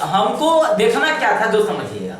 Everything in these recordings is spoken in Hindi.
हमको देखना क्या था जो समझिएगा।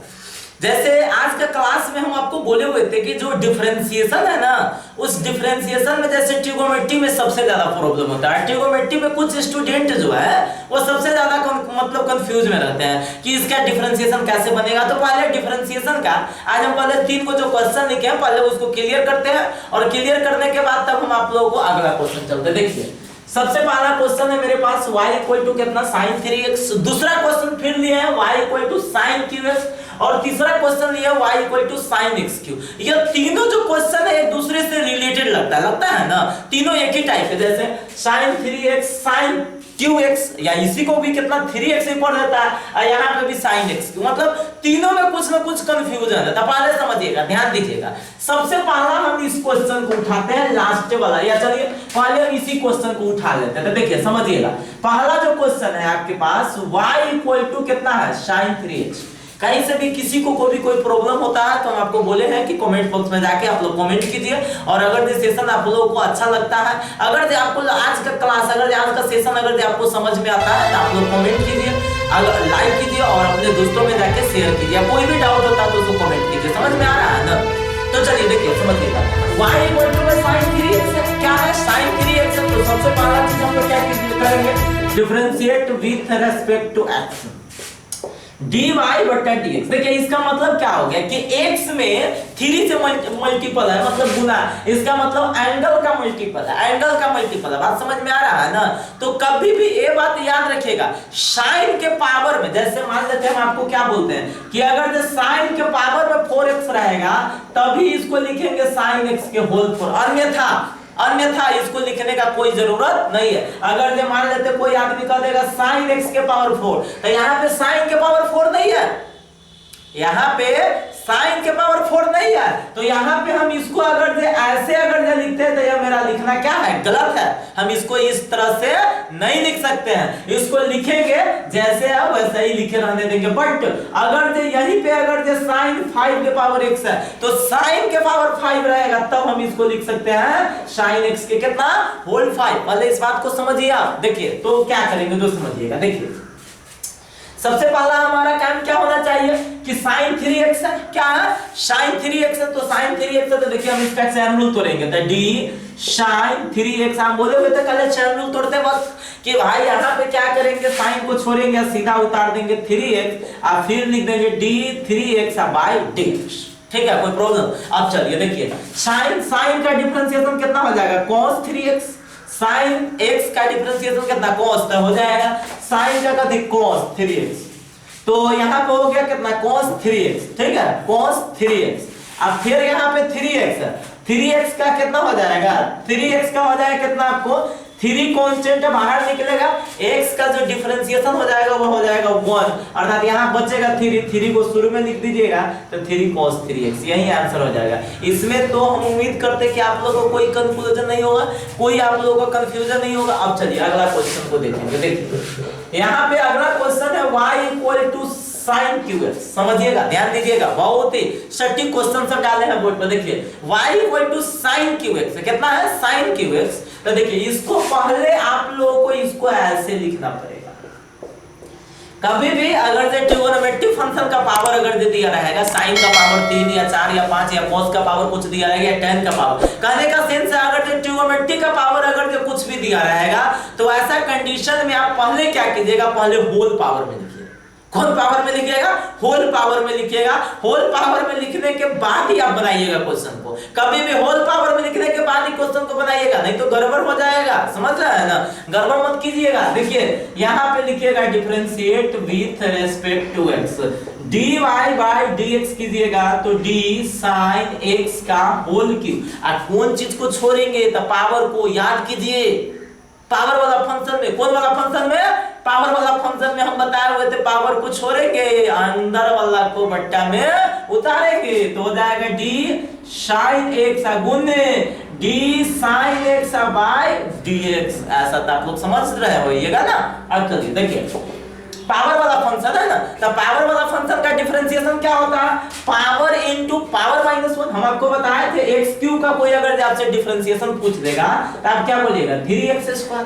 जैसे आज का क्लास में हम आपको बोले हुए थे कि जो डिफरेंशिएशन है ना, उस डिफरेंशिएशन में जैसे ट्रिगोनोमेट्री में सबसे ज्यादा प्रॉब्लम होता है। ट्रिगोनोमेट्री में कुछ स्टूडेंट जो है वो सबसे ज्यादा मतलब कंफ्यूज में रहते हैं कि इसका डिफरेंशिएशन कैसे बनेगा। तो पहले डिफरेंशिएशन का आज हम पहले 3 को जो क्वेश्चन लिखे हैं पहले उसको क्लियर करते हैं, और क्लियर करने के बाद तब हम आप लोगों को अगला क्वेश्चन चलते। देखिए सबसे पहला क्वेश्चन है मेरे पास y इक्वल टू कितना sin 3x। दूसरा क्वेश्चन फिर लिया है y equal to sin qx, और तीसरा क्वेश्चन लिया y equal to sin xq। ये तीनों जो क्वेश्चन है एक दूसरे से रिलेटेड लगता है ना, तीनों एक ही टाइप है। जैसे sin 3x sin qx, या इसी को भी कितना 3x ही पढ़ देता है, और यहाँ पे भी sin xq, मतलब तीनों में कुछ ना कुछ कंफ्यूजन है। तो पहले समझिएगा, ध्यान दीजिएगा। सबसे पहला हम इस क्वेश्चन को उठाते हैं, लास्ट वाला, या चलिए पहले हम इसी क्वेश्चन को उठा लेते हैं। तो देखिए समझिएगा, पहला जो क्वेश्चन है आपके पास y इक्वल टू कितना है sin 3x। कहीं से भी किसी को कोई प्रॉब्लम होता है तो हम आपको बोले हैं कि कमेंट बॉक्स में जाके आप लोग कमेंट कीजिए। और अगर ये सेशन आप लोगों को अच्छा लगता है, अगर आपको आज का क्लास, अगर आज का सेशन अगर आपको समझ में आता है तो आप लोग कमेंट कीजिए, अगर लाइक कीजिए और अपने दोस्तों में जाके शेयर कीजिए। कोई भी डाउट होता है तो उसको कमेंट कीजिए। समझ में आ रहा है ना? तो चलिए देखिए समझिएगा, y equal to sin 3x क्या है, sin 3x। तो सबसे पहला चीज हम लोग क्या करेंगे, differentiate with respect to x dy बटा dx। देखिए इसका मतलब क्या हो गया कि x में 3 से मल्टीपल है, मतलब गुना, इसका मतलब एंगल का मल्टीपल है, एंगल का मल्टीपल है। बात समझ में आ रहा है ना? तो कभी भी ये बात याद रखिएगा, साइन के पावर में, जैसे मान लेते हैं हम आपको क्या बोलते हैं कि अगर जो साइन के पावर में 4x रहेगा तभी इसको लिखेंगे sin x के होल 4, अन्यथा इसको लिखने का कोई जरूरत नहीं है। अगर ये मान लेते कोई आदमी कह देगा sin x के पावर 4, तो यहाँ पे sin के पावर 4 नहीं है, यहाँ पे sin के पावर 4 नहीं है। तो यहाँ पे हम इसको अगर ऐसे अगर लिखते हैं तो यह मेरा लिखना क्या है, गलत है। हम इसको इस तरह से नहीं लिख सकते हैं, इसको लिखेंगे जैसे है वैसे ही लिखे रहने देंगे। बट अगर यहीं पे अगर sin 5 के पावर x है तो sin के पावर 5 रहेगा, तब हम इसको लिख सकते हैं sin x के कितना होल 5। पहले इस बात को समझिए आप। देखिए तो क्या करेंगे तो समझिएगा। देखिए सबसे पहला हमारा काम क्या होना चाहिए कि sin 3x है, क्या है sin 3x है। तो sin 3x है तो देखिए हम इसका चैन रूल तोड़ेंगे, तो d sin 3x। हम बोले हुए थे कल चैन रूल तोड़ते वक्त कि भाई यहाँ पे क्या करेंगे, sin को छोड़ेंगे, सीधा उतार देंगे 3x और फिर लिख देंगे d 3x बाय dx। ठीक है, कोई प्रॉब्लम? अब चलिए देखिए sin का डिफरेंशिएशन कितना हो जाएगा, cos 3x। sin x का डिफरेंशिएशन कितना, cos हो जाएगा, sin का कथी cos 3x। तो यहाँ पे हो गया कितना cos 3x, ठीक है, cos 3x। अब फिर यहाँ पे 3x है, 3x का कितना हो जाएगा, 3x का हो जाएगा कितना आपको, 3 कांस्टेंट बाहर निकलेगा, x का जो डिफरेंशिएशन हो जाएगा वो हो जाएगा 1, अर्थात यहाँ बचेगा 3 को शुरू में लिख दीजिएगा तो 3 cos 3x, यही आंसर हो जाएगा। इसमें तो हम उम्मीद करते हैं कि आप लोगों को कोई कंफ्यूजन नहीं होगा, कोई आप लोगों को कंफ्यूजन नहीं होगा। अब चलिए अगला क्वेश्चन को देखेंगे। देखिए यहाँ पे अगला क्वेश्चन है y equal to sin qx। समझिएगा, ध्यान दीजिएगा, बहुत ही सटीक क्वेश्चन सब डाले हैं बोर्ड पर। देखिए y equal to sin qx कितना है, sin qx। तो देखिए इसको पहले आप लोगों को इसको ऐसे लिखना पड़ेगा। कभी भी अगर जो ट्रिगोनोमेट्रिक फंक्शन का पावर अगर दे दिया रहेगा, sin का पावर 3 या 4 या 5 या cos का पावर कुछ दिया रहेगा या tan का पावर, कहने का सेंस है अगर जो ट्रिगोनोमेट्रिक का पावर अगर जो कुछ भी दिया रहेगा तो ऐसा कंडीशन में आप पहले क्या कीजिएगा, पहले होल पावर में लिखिए। कौन पावर में लिखिएगा, होल पावर में लिखिएगा। होल पावर में लिखने के बाद ही आप बनाइएगा क्वेश्चन को, कभी भी होल पावर में लिखने के बाद ही क्वेश्चन को बनाइएगा, नहीं तो गड़बड़ हो जाएगा। समझ रहे हैं ना, गड़बड़ मत कीजिएगा। देखिए यहाँ पे लिखिएगा differentiate with respect to x, dy by dx कीजिएगा तो d sin x का होल क्यूब। और कौन चीज को छोड़ेंगे, तो पावर को याद कीजिए। पावर वाला फंक्शन में, कौन वाला फंक्शन में, पावर वाला फंक्शन में हम बताए हुए थे पावर को छोड़ेंगे, अंदर वाला को बट्टा में उतारेंगे तो हो जाएगा d sin x गुने d sin x by dx। ऐसा तो आप लोग समझ रहे होइएगा ना। अब चलिए देखिए पावर वाला फंक्शन है ना, तो पावर वाला फंक्शन का डिफरेंशिएशन क्या होता है, पावर इनटू पावर -1। हम आपको बताए थे x क्यूब का कोई अगर आपसे डिफरेंशिएशन पूछ देगा तो आप क्या बोलिएगा 3x²।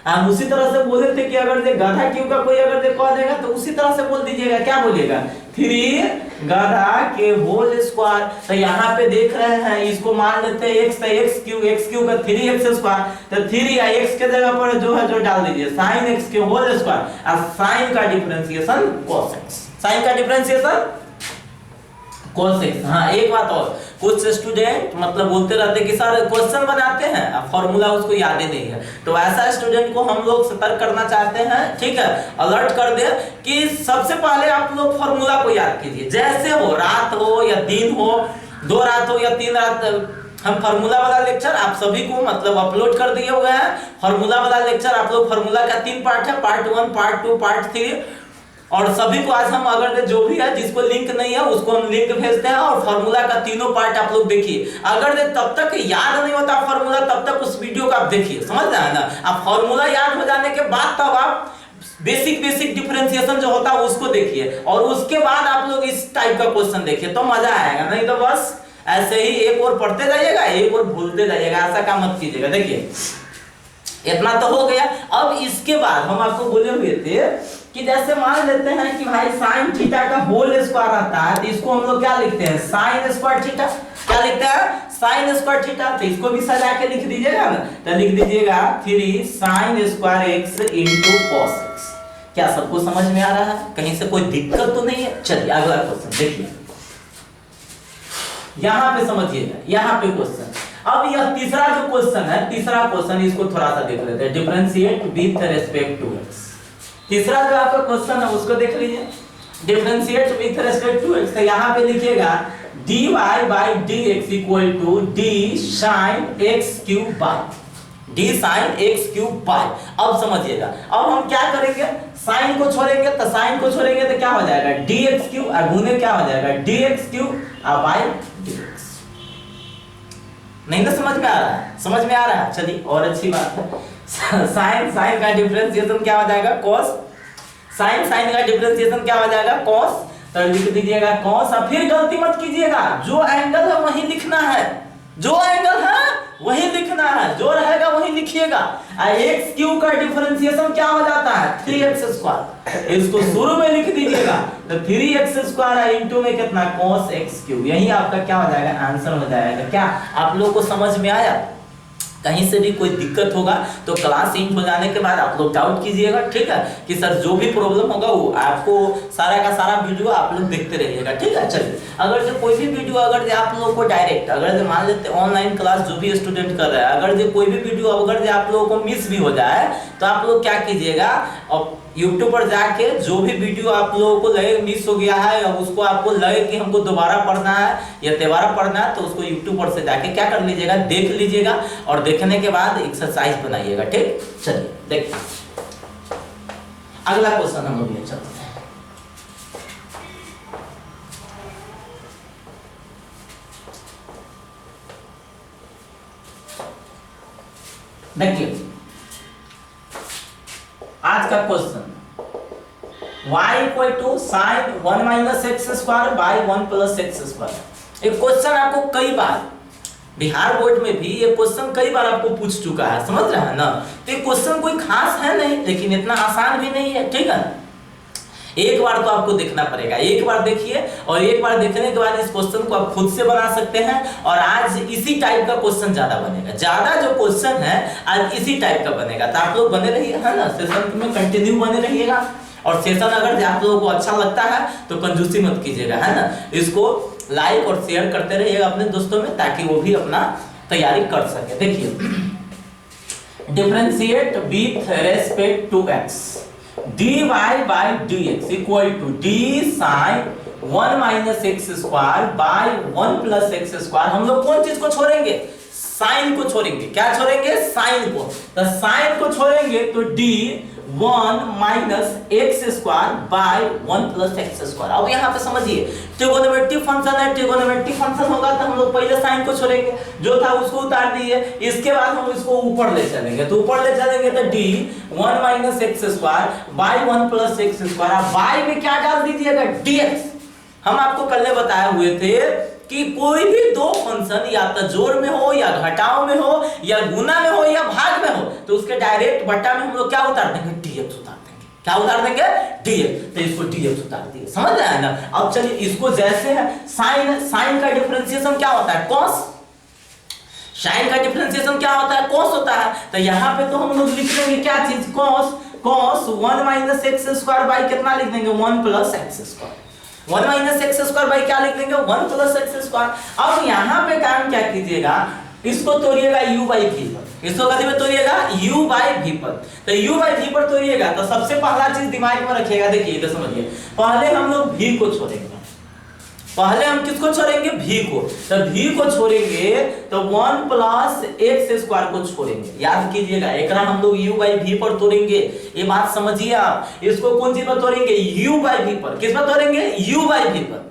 हम उसी तरह से बोले थे कि अगर गधा क्यू का कोई अगर कह देगा तो उसी तरह से बोल दीजिएगा, क्या बोलिएगा 3 गधा के होल स्क्वायर। तो यहाँ पे देख रहे हैं इसको मान लेते हैं x, तो x क्यू का 3x स्क्वायर, तो 3 या x के जगह पर जो है जो डाल दीजिए sin x के होल स्क्वायर और sin का डिफरेंशिएशन cos x, sin का डिफरेंशिएशन cos x। हाँ एक बात और, कुछ स्टूडेंट मतलब बोलते रहते कि सर क्वेश्चन बनाते हैं अब फॉर्मूला उसको याद ही नहीं है, तो ऐसा स्टूडेंट को हम लोग सतर्क करना चाहते हैं, ठीक है, अलर्ट कर दे कि सबसे पहले आप लोग फॉर्मूला को याद कीजिए, जैसे हो, रात हो या दिन हो, 2 रात हो या 3 रात। हम फार्मूला वाला लेक्चर आप सभी को मतलब अपलोड कर दिए हुए हैं। फार्मूला वाला लेक्चर आप लोग, फार्मूला का 3 पार्ट है, पार्ट 1, पार्ट 2, पार्ट 3, और सभी को आज हम अगर जो भी है जिसको लिंक नहीं है उसको हम लिंक भेजते हैं, और फार्मूला का तीनों पार्ट आप लोग देखिए। अगर तब तक याद नहीं होता फार्मूला तब तक उस वीडियो को आप देखिए, समझ रहे हैं ना। आप फार्मूला याद हो जाने के बाद तब आप बेसिक डिफरेंशिएशन जो होता है उसको देखिए, और उसके बाद आप लोग इस टाइप का क्वेश्चन देखिए तो मजा आएगा, नहीं तो बस ऐसे ही एक और पढ़ते जाइएगा एक और भूलते जाइएगा, ऐसा काम मत कीजिएगा। देखिए इतना तो हो गया। अब इसके बाद हम आपको बोले हुए थे कि जैसे मान लेते हैं कि भाई साइन थीटा का होल स्क्वायर आता है, तो इसको हम लोग क्या लिखते हैं, साइन स्क्वायर थीटा। क्या लिखते हैं, साइन स्क्वायर थीटा। तो इसको भी सजा के लिख दीजिएगा ना, तो लिख दीजिएगा 3 sine square x into cos x. क्या सबको समझ में आ रहा है, कहीं से कोई दिक्कत तो नहीं है। चलिए अगला क्वेश्चन देखिए, यहां पे समझिएगा, यहां पे क्वेश्चन। अब यह तीसरा जो क्वेश्चन है, तीसरा क्वेश्चन इसको थोड़ा सा देख लेते हैं, differentiate with respect to x। तीसरा जो आपका क्वेश्चन है उसको देख लीजिए, differentiate with respect to x। तो यहां पे लिखिएगा dy by dx equal to d sin x cube by d sin x cube by. अब समझिएगा, अब हम क्या करेंगे, साइन को छोड़ेंगे तो साइन को छोड़ेंगे तो क्या हो जाएगा dx क्यूब, और गुने क्या हो जाएगा dx क्यूब और बाय dx। नहीं ना समझ में आ रहा है, समझ में आ रहा है। चलिए और अच्छी बात है, साइन का डिफरेंशिएशन क्या हो जाएगा cos, साइन का डिफरेंशिएशन क्या हो जाएगा cos। तो लिख दीजिएगा cos, और फिर गलती मत कीजिएगा, जो एंगल है वही लिखना है, जो एंगल है वही लिखना है, जो रहेगा वही लिखिएगा। x क्यूब का डिफरेंशिएशन क्या हो जाता है 3x स्क्वायर, इसको शुरू में लिख दीजिएगा। तो 3x स्क्वायर इनटू में कितना cos x क्यूब, यही आपका क्या हो जाएगा, आंसर हो जाएगा। क्या आप लोगों को समझ में आया? कहीं से भी कोई दिक्कत होगा तो क्लास एंड हो जाने के बाद आप लोग डाउट कीजिएगा, ठीक है, कि सर जो भी प्रॉब्लम होगा वो आपको सारा का सारा वीडियो आप लोग देखते रहिएगा, ठीक है। चलिए अगर जो कोई भी वीडियो अगर जो आप लोगों को डायरेक्ट अगर जो मान लेते ऑनलाइन क्लास जो भी स्टूडेंट कर रहा है, अगर जो कोई भी वीडियो अगर जो आप लोगों को मिस भी हो जाए तो आप लोग क्या कीजिएगा, और YouTube पर जाके जो भी वीडियो आप लोगों को लगे मिस हो गया है या उसको आपको लगे कि हमको दोबारा पढ़ना है या दोबारा पढ़ना है, तो उसको YouTube पर से जाके क्या कर लीजिएगा, देख लीजिएगा, और देखने के बाद एक्सरसाइज बनाइएगा, ठीक। चलिए देखिए अगला क्वेश्चन हम लोग चलते हैं। देखिए आज का question y equal to sine 1 minus x square by 1 plus x square. एक क्वेश्चन आपको कई बार बिहार बोर्ड में भी ये क्वेश्चन कई बार आपको पूछ चुका है, समझ रहे हैं ना। तो ये क्वेश्चन कोई खास है नहीं, लेकिन इतना आसान भी नहीं है, ठीक है। एक बार तो आपको देखना पड़ेगा, एक बार देखिए, और एक बार देखने के बाद इस क्वेश्चन को आप खुद से बना सकते हैं। और आज इसी टाइप का क्वेश्चन ज्यादा बनेगा, ज्यादा जो क्वेश्चन है आज इसी टाइप का बनेगा। तो आप लोग बने रहिए, है ना, सेशन में कंटिन्यू बने रहिएगा। और सेशन अगर आप लोगों को अच्छा लगता है तो कंजूसी मत कीजिएगा, है ना, इसको लाइक और शेयर करते रहिएगा अपने दोस्तों में, ताकि वो भी अपना तैयारी कर सके। देखिए differentiate with respect to x dy by dx equal to d sin 1 minus x square by 1 plus x square. हम लोग कौन चीज को छोड़ेंगे, साइन को छोड़ेंगे। क्या छोड़ेंगे, साइन को। तो साइन को छोड़ेंगे तो d 1 minus x square by 1 plus x square. अब यहाँ पे समझिए ट्रिगोनोमेट्रिक फंक्शन है, ट्रिगोनोमेट्रिक फंक्शन होगा तो हम लोग पहले साइन को छोड़ेंगे, जो था उसको उतार दिए, इसके बाद हम इसको ऊपर ले चलेंगे। तो ऊपर ले चलेंगे तो d 1 minus x square by 1 plus x square, by में क्या डाल दीजिएगा dx। हम आपको कल बताए हुए थे कि कोई भी दो फंक्शन या तो जोड़ में हो या घटाव में हो या गुना में हो या भाग में हो तो उसके डायरेक्ट बट्टा में हम लोग क्या उतार देंगे, dx उतार देंगे। क्या उतार देंगे, dx। तो इसको dx उतार दिए, समझ रहे हैं ना। अब चलिए इसको जैसे है साइन का डिफरेंशिएशन क्या होता है, cos। साइन का डिफरेंशिएशन क्या होता है, cos होता है। तो यहाँ पे तो हम लोग लिख लेंगे क्या चीज, cos 1 minus x square by कितना लिख देंगे, 1 plus x square. 1 minus x square by क्या लिख देंगे, 1 प्लस एक्स स्क्वायर। अब यहाँ पे काम क्या कीजिएगा, इसको तोड़िएगा u बाई v पर। इसको कभी में तोड़िएगा u बाई v पर। तो u बाई v पर तोड़िएगा तो सबसे पहला चीज दिमाग में रखिएगा, देखिए तो समझिए। पहले हम लोग v को छोड़ेंगे, पहले हम किसको छोड़ेंगे, v को। तो v को छोड़ेंगे तो 1 प्लस एक्स स्क्वायर को छोड़ेंगे। याद कीजिएगा एकरा हम लोग u बाई v पर तोड़ेंगे, ये बात समझिए आप। इसको कौन चीज पर तोड़ेंगे, u बाई v पर। किस पर तोड़ेंगे, u बाई v पर।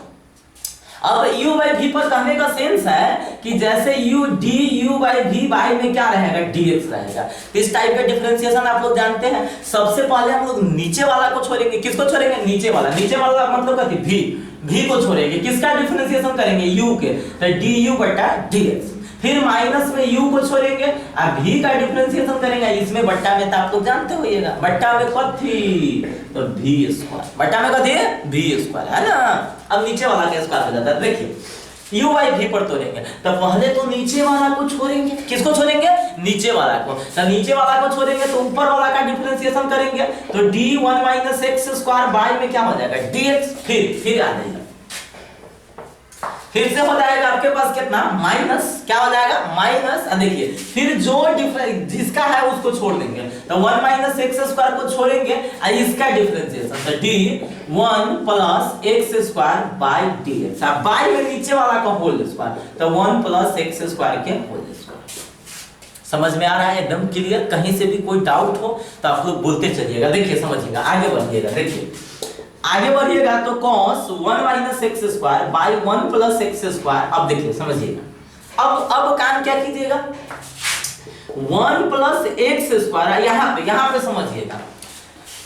अब u बाई v पर कहने का सेंस है कि जैसे u du by v by में क्या रहेगा, dx रहेगा। इस टाइप का डिफरेंशिएशन आप लोग जानते हैं। सबसे पहले हम लोग नीचे वाला को छोड़ेंगे, किसको छोड़ेंगे, नीचे वाला। नीचे वाला मतलब कहती v को छोड़ेंगे, किसका डिफरेंशिएशन करेंगे, u के। तो du बटा dx। फिर माइनस में u को छोड़ेंगे और v का डिफरेंशिएशन करेंगे। इसमें बट्टा में तो आप लोग जानते होइएगा, बट्टा में कथी, तो v स्क्वायर। बट्टा में कथी है, v स्क्वायर, है ना। अब नीचे वाला का स्क्वायर हो जाता है। देखिए u बाई v पर तोड़ेंगे तो पहले तो नीचे वाला को छोड़ेंगे, किसको छोड़ेंगे, नीचे वाला को। तो नीचे वाला को छोड़ेंगे तो ऊपर वाला का डिफरेंशिएशन करेंगे तो d1 minus x square by में क्या हो जाएगा, dx। फिर आ जाएगा, फिर से हो जाएगा आपके पास कितना, माइनस। क्या हो जाएगा, माइनस। देखिए फिर जो डिफरेंस जिसका है उसको छोड़ देंगे तो 1 माइनस एक्स स्क्वायर को छोड़ेंगे और इसका डिफरेंशिएशन तो d1 plus x square by dx। अब बाई में नीचे वाला का होल स्क्वायर तो 1 प्लस एक्स स्क्वायर के होल स्क्वायर। समझ में आ रहा है, एकदम क्लियर। कहीं से भी कोई डाउट हो तो आप लोग बोलते चलिएगा। देखिए समझिएगा, आगे बढ़िएगा। देखिए आगे बढ़िएगा तो cos 1 minus x square by 1 plus x square. अब देखिए समझिएगा, अब काम क्या कीजिएगा, 1 प्लस एक्स स्क्वायर। यहाँ पे समझिएगा,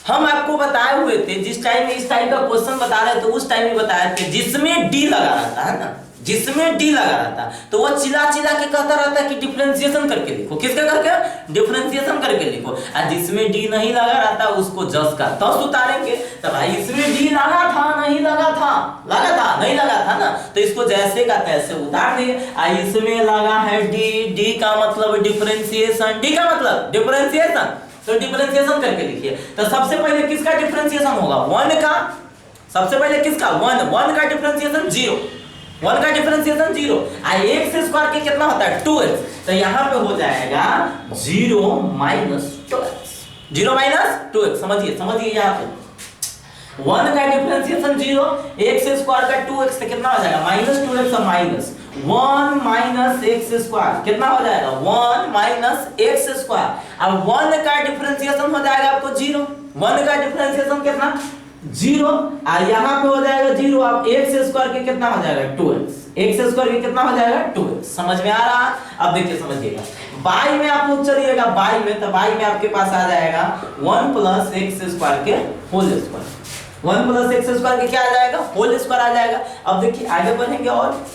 हम आपको बताए हुए थे जिस टाइम इस टाइप का क्वेश्चन बता रहे थे उस टाइम में बताया थे जिसमें d लगा रहता है ना, जिसमें d लगा रहता तो वो चिल्ला के कहता रहता है कि डिफरेंशिएशन करके लिखो। किसका करके, डिफरेंशिएशन करके लिखो। और जिसमें d नहीं लगा रहता उसको जस का तस उतारेंगे। तो भाई इसमें d लगा था, नहीं लगा था, लगा था, नहीं लगा था ना, तो इसको जैसे का तैसे उतार दिए। इसमें लगा है d का मतलब डिफरेंशिएशन, d का मतलब डिफरेंशिएशन, तो डिफरेंशिएशन करके लिखिए। तो सबसे पहले किसका डिफरेंशिएशन होगा, 1 का। सबसे पहले किसका, 1 का डिफरेंशिएशन 0, 1 का डिफरेंशिएशन 0। एक्स स्क्वायर के कितना होता है, 2x। तो यहाँ पे हो जाएगा 0 माइनस 2x, 0 माइनस 2x। समझिए यहाँ पे 1 का डिफरेंशिएशन 0, एक्स स्क्वायर का 2x तो कितना हो जाएगा, माइनस 2x और माइनस 1 माइनस एक्स स्क्वायर कितना हो जाएगा, 1 माइनस एक्स स्क्वायर। अब 1 का डिफरेंशिएशन हो जाएगा आपको 0, 1 का डिफरेंशिएशन कितना, 0। और यहाँ पे हो जाएगा 0। अब एक्स स्क्वायर के कितना हो जाएगा, 2x। एक्स स्क्वायर के कितना हो जाएगा, 2x। समझ में आ रहा। अब देखिए समझिएगा, बाई में आप लोग चलिएगा, बाई में तो बाई में आपके पास आ जाएगा 1 प्लस एक्स स्क्वायर के whole square. 1 plus x square के क्या आ जाएगा, होल स्क्वायर आ जाएगा। अब देखिए आगे बढ़ेंगे और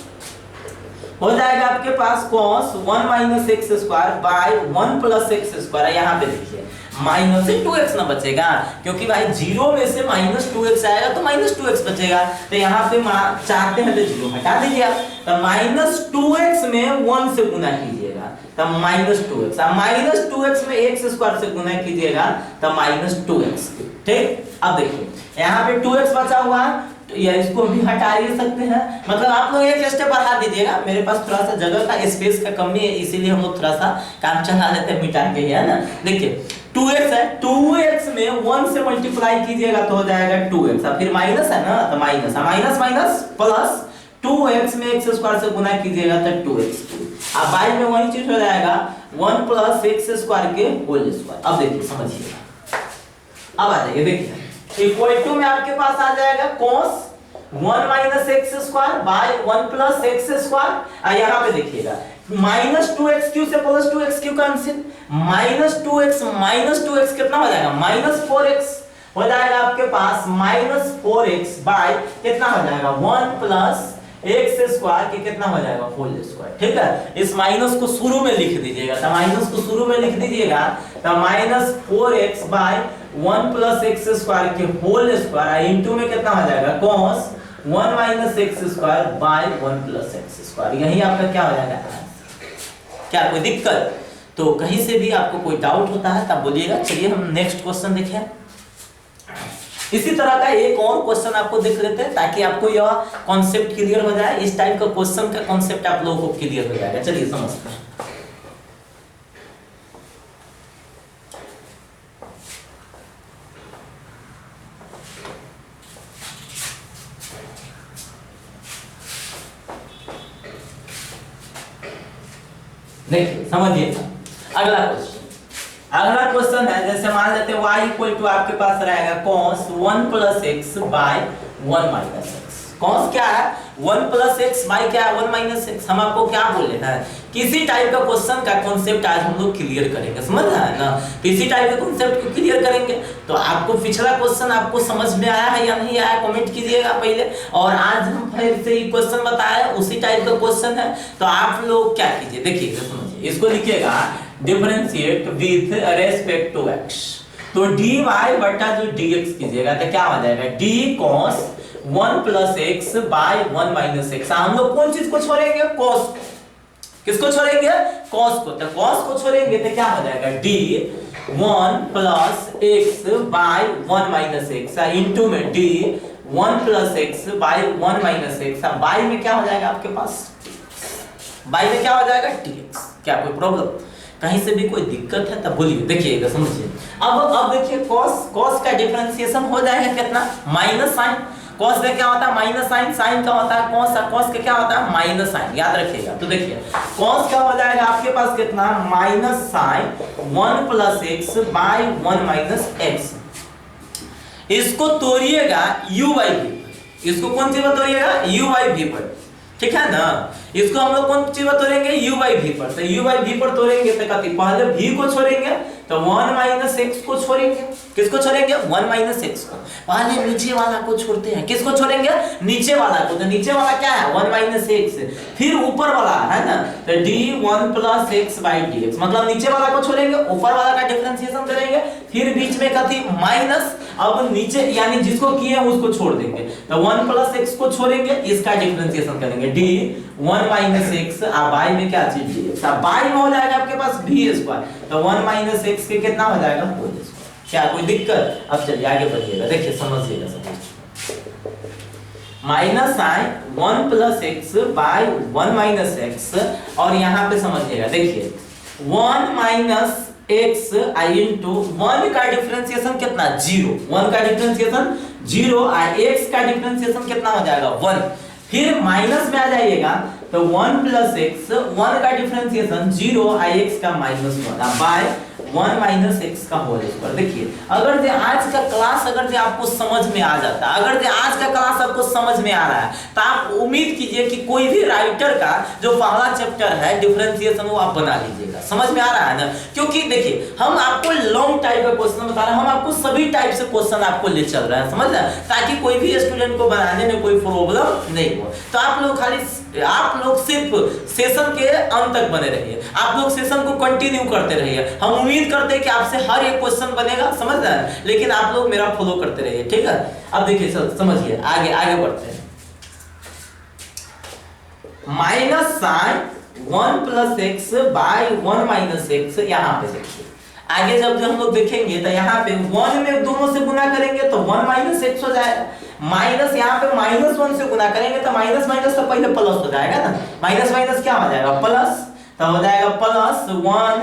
हो जाएगा आपके पास cos 1 minus x square by 1 plus x square. यहाँ पे देखिए माइनस से 2x ना बचेगा, क्योंकि भाई 0 में से माइनस 2x आएगा तो माइनस 2x बचेगा। तो यहाँ पे चाहते हैं तो 0 हटा दीजिए। तो माइनस 2x में 1 से गुना कीजिएगा तो माइनस 2x। अब माइनस 2x में एक्स स्क्वायर से गुना कीजिएगा तो माइनस 2x। ठीक, अब देखिए यहाँ पे 2x बचा हुआ है या इसको भी हटा ही सकते हैं। मतलब आप लोग एक स्टेप बढ़ा दीजिएगा। मेरे पास थोड़ा सा जगह का स्पेस का कमी है, इसीलिए हम लोग थोड़ा सा काम चला लेते हैं मिटा के, है ना। देखिए 2x है, 2x में 1 से मल्टीप्लाई कीजिएगा तो हो जाएगा 2x। अब फिर माइनस है ना, तो minus minus minus plus 2x में एक्स स्क्वायर से गुना कीजिएगा तो 2x। अब बाई में वही चीज हो जाएगा 1 प्लस एक्स स्क्वायर के होल स्क्वायर। अब देखिए समझिएगा, अब आ जाइए देखिए इक्वल टू में आपके पास आ जाएगा cos 1 minus x square by 1 plus x square. यहाँ पे देखिएगा माइनस 2x क्यू से plus 2x Q cancel, minus 2x कितना हो जाएगा, माइनस 4x हो जाएगा आपके पास। माइनस 4x बाई कितना हो जाएगा 1 प्लस एक्स स्क्वायर के कितना हो जाएगा होल स्क्वायर। ठीक है, इस माइनस को शुरू में लिख दीजिएगा, तो माइनस को शुरू में लिख दीजिएगा, तो minus 4x by 1 plus x square के होल स्क्वायर इनटू में कितना हो जाएगा cos 1 minus x square by 1 plus x square. यही आपका क्या हो जाएगा आंसर। क्या कोई दिक्कत? तो कहीं से भी आपको कोई डाउट होता है तब बोलिएगा। चलिए हम नेक्स्ट क्वेश्चन देखें। इसी तरह का एक और क्वेश्चन आपको देख लेते हैं ताकि आपको यह कॉन्सेप्ट क्लियर हो जाए। इस टाइप का क्वेश्चन का कॉन्सेप्ट आप लोगों को क्लियर हो जाएगा। चलिए समझते हैं। देखिए समझिए अगला क्वेश्चन। अगला क्वेश्चन है, जैसे मान लेते हैं y इक्वल टू आपके पास रहेगा cos 1 plus x by 1 minus x. cos क्या है? 1 प्लस एक्स बाय क्या है? 1 माइनस एक्स। हम आपको क्या बोले हैं, किसी टाइप का क्वेश्चन का कॉन्सेप्ट आज हम लोग क्लियर करेंगे, समझ रहे हैं ना। किसी टाइप के कॉन्सेप्ट को क्लियर करेंगे। तो आपको पिछला क्वेश्चन आपको समझ में आया है या नहीं आया, कमेंट कीजिएगा पहले। और आज हम फिर से ये क्वेश्चन बताया, उसी टाइप का क्वेश्चन है। तो आप लोग क्या कीजिए, देखिए समझिए, इसको लिखिएगा differentiate with respect to x। तो dy बटा जो dx कीजिएगा तो क्या हो जाएगा d cos 1 plus x by 1 minus x. हम लोग कौन चीज को छोड़ेंगे? cos। किसको छोड़ेंगे? cos को। तो cos को छोड़ेंगे तो क्या हो जाएगा d 1 plus x by 1 minus x into में d 1 plus x by 1 minus x. By में क्या हो जाएगा आपके पास? बाय में क्या हो जाएगा? dx। क्या कोई प्रॉब्लम? कहीं से भी कोई दिक्कत है तब बोलिए, देखिएगा समझिए। अब देखिए cos का डिफरेंशिएशन हो जाएगा कितना? Minus sign. cos का क्या होता है? Minus sign. साइन का होता है cos का क्या होता है? Minus sine. याद रखिएगा। तो देखिए cos का हो जाएगा आपके पास कितना? Minus sine 1 plus x by 1 minus x. इसको तोड़िएगा u बाई v। इसको कौन सी बात तोड़िएगा? u बाई v पर। ठीक है ना। इसको हम लोग कौन सी बात तोड़ेंगे? u बाई v पर। तो u बाई v पर तोड़ेंगे तो कहते पहले v को छोड़ेंगे तो 1 माइनस एक्स को छोड़ेंगे। किसको छोड़ेंगे? 1 माइनस एक्स को। पहले नीचे वाला को छोड़ते हैं। किसको छोड़ेंगे? नीचे वाला को। तो नीचे वाला क्या है? 1 माइनस एक्स। फिर ऊपर वाला है ना, तो d 1 plus x by dx। मतलब नीचे वाला को छोड़ेंगे, ऊपर वाला का डिफरेंशिएशन करेंगे, फिर बीच में का थी माइनस। अब नीचे यानी जिसको किए हैं उसको छोड़ देंगे। तो 1 प्लस एक्स को छोड़ेंगे, इसका डिफरेंशिएशन करेंगे d 1 माइनस एक्स। अब बाई में क्या चीज dx। अब बाई में हो जाएगा आपके पास v स्क्वायर। तो 1 माइनस एक्स के कितना हो जाएगा? Whole square. क्या कोई दिक्कत? अब चलिए आगे बढ़िएगा। देखिए समझिएगा सब। Minus sine 1 plus x by 1 minus x. और यहाँ पे समझिएगा, देखिए 1 माइनस एक्स आई इंटू 1 का डिफरेंशिएशन कितना? 0। 1 का डिफरेंशिएशन 0 और x का डिफरेंशिएशन कितना हो जाएगा? 1। फिर माइनस में आ जाइएगा तो 1 प्लस एक्स, 1 का डिफरेंशिएशन 0 और x का -1 बाय 1 माइनस एक्स का होल स्क्वायर। देखिए अगर जो आज का क्लास अगर जो आपको समझ में आ जाता है, अगर जो आज का क्लास आपको समझ में आ रहा है, तो आप उम्मीद कीजिए कि कोई भी राइटर का जो पहला चैप्टर है डिफरेंशिएशन वो आप बना लीजिएगा। समझ में आ रहा है ना। क्योंकि देखिए हम आपको लॉन्ग टाइप का क्वेश्चन बता रहे हैं, हम आपको सभी टाइप से क्वेश्चन आपको ले चल रहे हैं, समझ रहे हैं, ताकि कोई भी स्टूडेंट को बनाने में कोई प्रॉब्लम नहीं हो। तो आप लोग सिर्फ सेशन के अंत तक बने रहिए, आप लोग सेशन को कंटिन्यू करते रहिए। हम उम्मीद करते हैं कि आपसे हर एक क्वेश्चन बनेगा, समझ रहे हैं, लेकिन आप लोग मेरा फॉलो करते रहिए। ठीक है, अब देखिए समझिए, आगे बढ़ते हैं। Minus sine 1 plus x by 1 minus x. यहाँ पे देखिए आगे जब हम लोग देखेंगे तो यहाँ पे 1 में दोनों से गुना करेंगे तो 1 माइनस एक्स हो जाएगा। माइनस यहाँ पे -1 से गुना करेंगे तो माइनस माइनस तो पहले प्लस हो जाएगा ना। माइनस माइनस क्या हो जाएगा? प्लस। तो हो जाएगा प्लस 1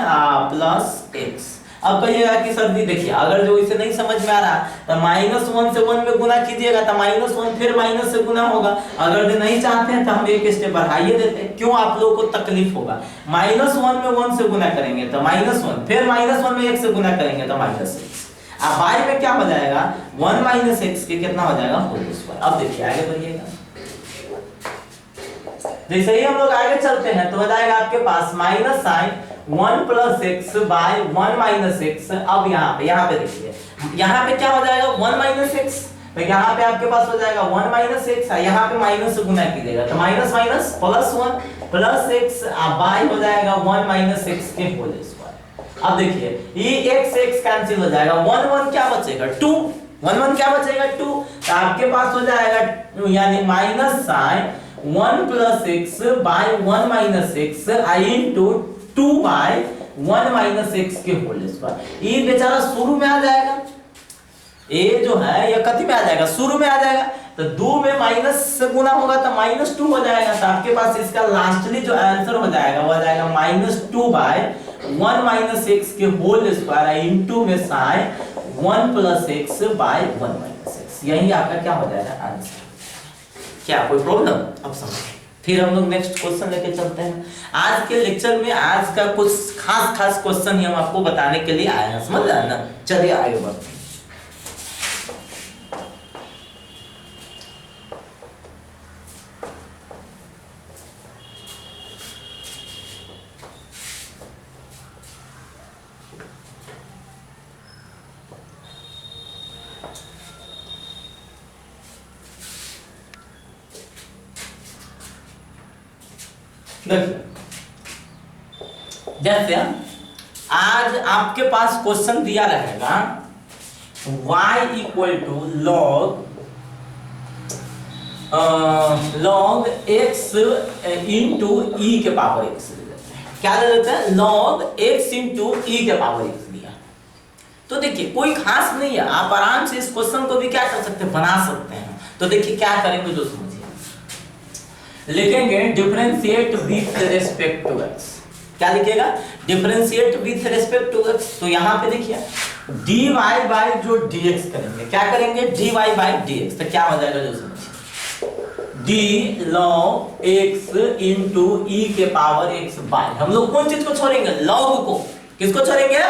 प्लस एक्स। अब कहिएगा कि सर जी देखिए अगर जो इसे नहीं समझ में आ रहा तो -1 से 1 में गुना कीजिएगा तो -1 फिर माइनस से गुना होगा। अगर जो नहीं चाहते हैं तो हम एक स्टेप बढ़ाइए देते हैं, क्यों आप लोगों को तकलीफ होगा। -1 में 1 से गुना करेंगे तो -1, फिर -1 में 1 से गुना करेंगे तो -x। अब बाई में क्या हो जाएगा? 1 माइनस एक्स के कितना हो जाएगा? Whole square. अब देखिए आगे बढ़िएगा। जैसे ही हम लोग आगे चलते हैं तो हो जाएगा आपके पास minus sine 1 plus x by 1 minus x. अब यहाँ पे देखिए यहाँ पे क्या हो जाएगा? 1 माइनस एक्स। तो यहाँ पे आपके पास हो जाएगा 1 माइनस एक्स, यहाँ पे माइनस से गुना कीजिएगा तो minus minus plus 1 plus x by हो जाएगा 1 माइनस एक्स के होल स्क्वायर। अब देखिए ये एक्स एक्स कैंसिल हो जाएगा, 1 1 क्या बचेगा 2, 1 1 क्या बचेगा 2, तो आपके पास हो जाएगा यानी minus sine 1 plus x by 1 minus x आई इंटू 2 बाई 1 माइनस एक्स के होल स्क्वायर। ये बेचारा शुरू में आ जाएगा, ये जो है ये कथी में आ जाएगा शुरू में आ जाएगा, तो 2 में माइनस से गुना होगा तो माइनस 2 हो जाएगा, तो आपके पास इसका लास्टली जो आंसर हो जाएगा वो आ जाएगा माइनस 2 बाई 1 माइनस एक्स के होल स्क्वायर इंटू में sine 1 plus x by 1 minus x. यही आपका क्या हो जाएगा आंसर। क्या कोई प्रॉब्लम? अब समझिए, फिर हम लोग नेक्स्ट क्वेश्चन लेके चलते हैं। आज के लेक्चर में आज का कुछ खास क्वेश्चन ही हम आपको बताने के लिए आए हैं, समझ रहे हैं ना। चलिए आगे बढ़ते हैं। जैसे आज आपके पास क्वेश्चन दिया रहेगा y equal to log x into e के पावर x। क्या दे देते हैं? log x इंटू e के पावर x दिया। तो देखिए कोई खास नहीं है, आप आराम से इस क्वेश्चन को भी क्या कर सकते हैं, बना सकते हैं। तो देखिए क्या करेंगे जो समझिए, लिखेंगे differentiate with respect to x। क्या लिखेगा? Differentiate with respect to x। तो यहाँ पे देखिए dy बाय जो dx करेंगे, क्या करेंगे dy बाय dx, तो क्या हो जाएगा जो समझिए d log x into e के पावर x बाय, हम लोग कौन चीज को छोड़ेंगे? log को। किसको छोड़ेंगे?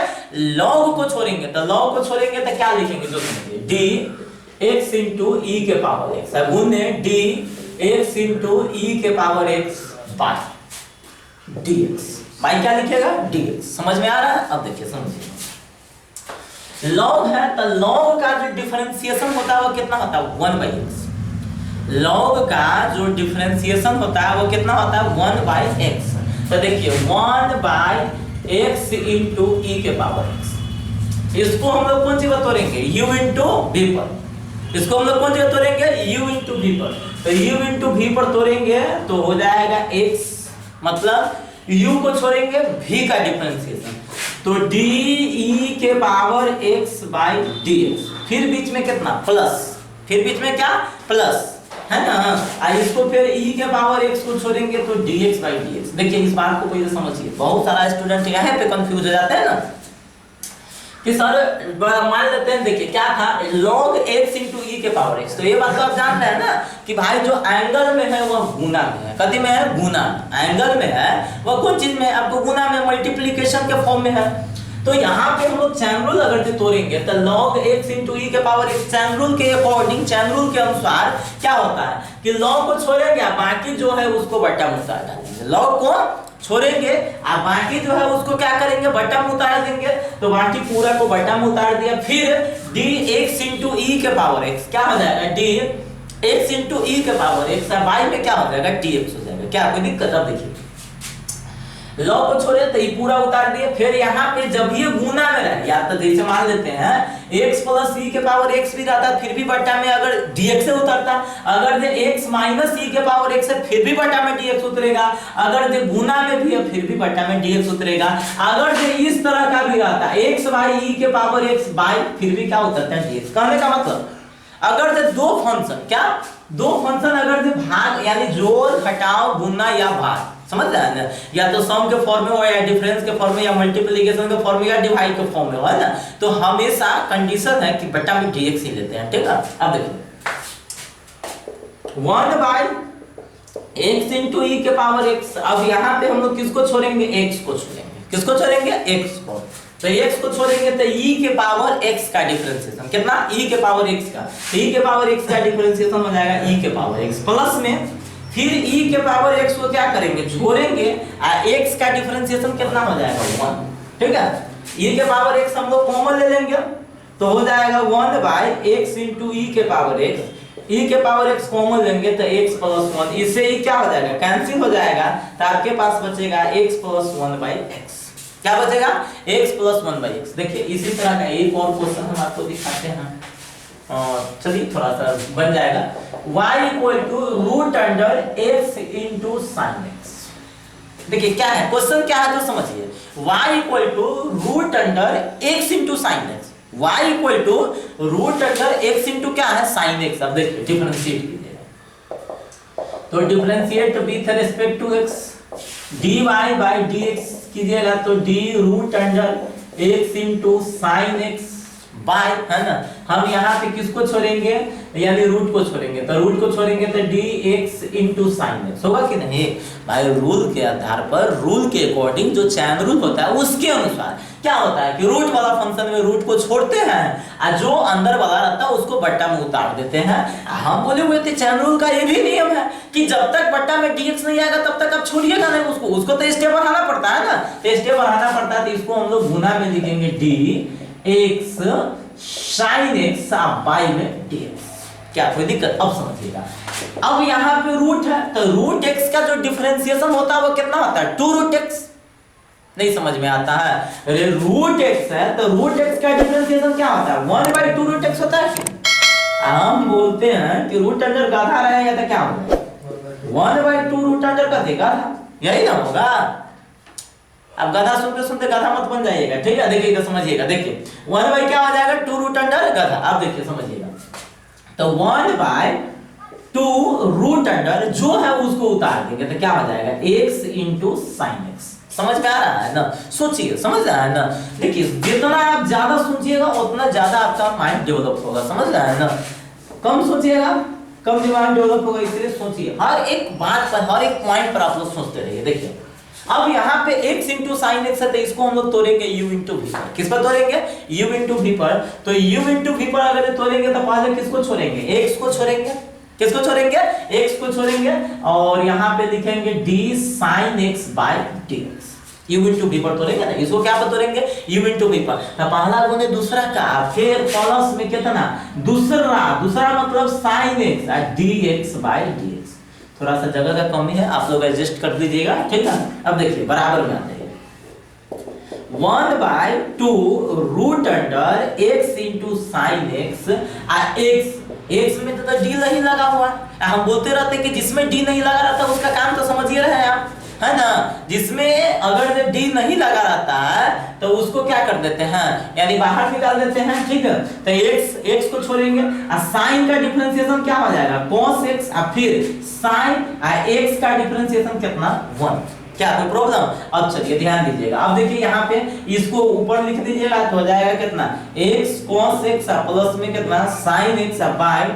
log को छोड़ेंगे। तो log को छोड़ेंगे तो क्या लिखेंगे जो समझिए d x इंटू e के पावर x गुने d x इंटू e के power x by dx। By क्या लिखेगा? dx। समझ में आ रहा है? अब देखिए समझिए, log है तो log का जो डिफरेंशिएशन होता है वो कितना होता है? 1 बाई x। log का जो डिफरेंशिएशन होता है वो कितना होता है? 1 बाई x। तो देखिए 1 बाई x इंटू e के पावर x, इसको हम लोग कौन सी बात तोड़ेंगे? u इंटू v पर। इसको हम लोग कौन सी बात तोड़ेंगे? u इंटू v पर। तो u इंटू v पर तोड़ेंगे तो हो जाएगा x, मतलब u को छोड़ेंगे v का डिफरेंशिएशन, तो d e के पावर x बाई dx, फिर बीच में कितना? प्लस, फिर बीच में क्या? प्लस, है ना। और इसको फिर e के पावर x को छोड़ेंगे तो dx बाई dx। देखिए इस बात को पहले समझिए, बहुत सारा स्टूडेंट यहाँ पे कंफ्यूज हो जाता है ना कि सर मान लेते हैं, देखिए क्या था log x इंटू e के पावर x। तो ये बात तो आप जान रहे हैं ना कि भाई जो एंगल में है वह गुना में है। कथी में है? गुना। एंगल में है वह कौन चीज में है? आपको गुना में, मल्टीप्लिकेशन के फॉर्म में है। तो यहाँ पे हम लोग चैन रूल अगर तोड़ेंगे तो log x इंटू e के पावर x चैन रूल के अकॉर्डिंग, चैन रूल के अनुसार क्या होता है कि log को छोड़ेंगे, बाकी जो है उसको बट्टा मुता डालेंगे। log को छोड़ेंगे और बाकी जो है उसको क्या करेंगे? बट्टा में उतार देंगे। तो बाकी पूरा को बट्टा में उतार दिया, फिर dx इंटू e के पावर x क्या हो जाएगा? dx इंटू e के पावर x, बाई में क्या हो जाएगा? dx हो जाएगा। क्या कोई दिक्कत? अब देखिए log को छोड़े तो ये पूरा उतार दिए, फिर यहाँ पे जब ये गुना में रहे, या तो जैसे मान लेते हैं x प्लस e के पावर x भी रहता फिर भी बट्टा में अगर dx से उतरता, अगर ये x माइनस e के पावर x है फिर भी बट्टा में dx उतरेगा, अगर ये गुना में भी है फिर भी बट्टा में dx उतरेगा, अगर ये इस तरह का भी रहता x बाई e के पावर x बाई फिर भी क्या उतरता है? dx। कहने का मतलब अगर ये दो फंक्शन, क्या दो फंक्शन अगर ये भाग यानी जोड़ घटाव गुना या भाग, समझ रहे हैं ना, या तो सम के फॉर्म में हो या डिफरेंस के फॉर्म में या मल्टीप्लिकेशन के फॉर्म में या डिवाइड के फॉर्म में हो, है ना। तो हमेशा कंडीशन है कि बट्टा में dx ही लेते हैं, ठीक है। अब देखिए 1 बाई x इंटू e के पावर x। अब यहाँ पे हम लोग किसको छोड़ेंगे? x को छोड़ेंगे। किसको छोड़ेंगे? x को। तो x को छोड़ेंगे तो e के पावर x का डिफरेंशिएशन कितना? e के पावर x का, तो e के पावर x का डिफरेंशिएशन हो जाएगा e के पावर x प्लस में, फिर e के पावर x को क्या करेंगे? जोड़ेंगे, x का डिफरेंशिएशन कितना हो जाएगा? 1, ठीक है। e के पावर x हम लोग कॉमन ले लेंगे, तो हो जाएगा 1 बाई एक्स इंटू ई के पावर एक्स, ई के पावर एक्स कॉमन लेंगे तो x प्लस 1, इससे ही क्या हो जाएगा, कैंसिल हो जाएगा, तो आपके पास बचेगा x प्लस 1 बाई एक्स। क्या बचेगा, x प्लस 1 बाई एक्स। देखिए इसी तरह का एक और क्वेश्चन हम आपको दिखाते हैं, चलिए थोड़ा सा बन जाएगा, y equal to root under x into sine x. देखिए क्या है क्वेश्चन, क्या है जो समझिए, y equal to root under x into sine x, y equal to root under x into क्या है, साइन एक्स। अब देखिए डिफरेंशिएट कीजिएगा, तो differentiate with respect to x, dy by dx कीजिएगा तो d root under x into sine x by, है ना, हम यहाँ पे किसको छोड़ेंगे, यानी रूट को छोड़ेंगे, तो रूट को छोड़ेंगे तो dx इंटू साइन एक्स होगा कि नहीं भाई। रूल के आधार पर, रूल के अकॉर्डिंग जो चैन रूल होता है उसके अनुसार क्या होता है कि रूट वाला फंक्शन में रूट को छोड़ते हैं और जो अंदर वाला रहता है उसको बट्टा में उतार देते हैं। हम बोले हुए थे चैन रूल का ये भी नियम है कि जब तक बट्टा में dx नहीं आएगा तब तक आप छोड़िएगा नहीं उसको तो स्टेप बढ़ाना पड़ता है ना, तो स्टेप बढ़ाना पड़ता है, तो इसको हम लोग गुना में लिखेंगे dx sin x बाई में dx। क्या कोई दिक्कत, अब समझिएगा। अब यहाँ पे रूट है तो रूट x का जो डिफरेंशिएशन होता है वो कितना होता है, 2 रूट x। नहीं समझ में आता है, अरे रूट x है तो रूट x का डिफरेंशिएशन क्या होता है, 1 बाई 2 रूट x होता है। हम बोलते हैं कि रूट अंडर गाधा रहेगा तो क्या होगा, 1 बाई 2 रूट अंडर गाधा, यही ना होगा। अब गधा सुनते सुनते गधा मत बन जाइएगा, ठीक है। देखिएगा समझिएगा, देखिए 1 बाई क्या हो जाएगा, 2 रूट अंडर गधा। अब देखिए समझिएगा, तो 1 बाई 2 रूट अंडर जो है उसको उतार देंगे तो क्या हो जाएगा, x इंटू साइन एक्स। समझ में आ रहा है ना, सोचिए, समझ रहा है ना। देखिए जितना आप ज्यादा सोचिएगा उतना ज्यादा आपका माइंड डेवलप होगा, समझ रहा है ना। कम सोचिएगा कम दिमाग डेवलप होगा, इसलिए सोचिए हर एक बात पर, हर एक पॉइंट पर आप लोग सोचते रहिए। देखिए अब यहाँ पे x इंटू साइन एक्स है तो इसको हम लोग तोड़ेंगे u इंटू v पर। किस पर तोड़ेंगे, u इंटू v पर। तो u इंटू v पर अगर तोड़ेंगे तो पहले किसको छोड़ेंगे, x को छोड़ेंगे। किसको छोड़ेंगे, x को छोड़ेंगे, और यहाँ पे लिखेंगे d sin x by dx। u into v पर तोड़ेंगे ना, इसको क्या पर तोड़ेंगे, u इंटू v पर। तो पहला गुने दूसरा का, फिर प्लस में कितना, दूसरा मतलब sin x dx by dx। थोड़ा सा जगह का कमी है, आप लोग एडजस्ट कर दीजिएगा, ठीक है। अब देखिए बराबर में आते हैं, 1 by 2 root under x into sine x, x में तो d नहीं लगा हुआ। हम बोलते रहते कि जिसमें d नहीं लगा रहता उसका काम तो समझिए रहे हैं आप, है ना। जिसमें अगर d नहीं लगा रहता है तो उसको क्या कर देते हैं, यानी बाहर निकाल देते हैं, ठीक है। तो x को छोड़ेंगे और साइन का डिफरेंशिएशन क्या हो जाएगा, cos x, और फिर साइन x का डिफरेंशिएशन कितना, 1। क्या कोई प्रॉब्लम, अब चलिए ध्यान दीजिएगा। अब देखिए यहाँ पे इसको ऊपर लिख दीजिएगा तो हो जाएगा कितना, x cos x प्लस में कितना sin x by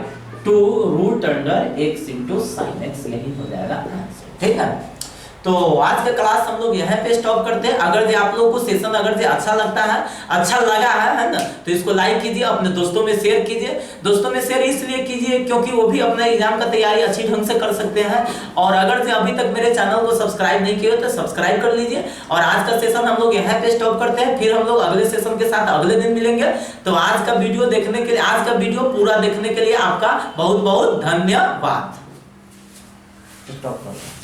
2 root under x into sine x, यही हो जाएगा आंसर, ठीक है। तो आज का क्लास हम लोग यहाँ पे स्टॉप करते हैं। अगर जो आप लोगों को सेशन अगर जो अच्छा लगता है, अच्छा लगा है ना, तो इसको लाइक कीजिए, अपने दोस्तों में शेयर कीजिए। दोस्तों में शेयर इसलिए कीजिए क्योंकि वो भी अपना एग्जाम का तैयारी अच्छी ढंग से कर सकते हैं। और अगर जो अभी तक मेरे चैनल को सब्सक्राइब नहीं किए तो सब्सक्राइब कर लीजिए। और आज का सेशन हम लोग यहाँ पे स्टॉप करते हैं, फिर हम लोग अगले सेशन के साथ अगले दिन मिलेंगे। तो आज का वीडियो देखने के लिए, आज का वीडियो पूरा देखने के लिए आपका बहुत बहुत धन्यवाद। स्टॉप करते हैं।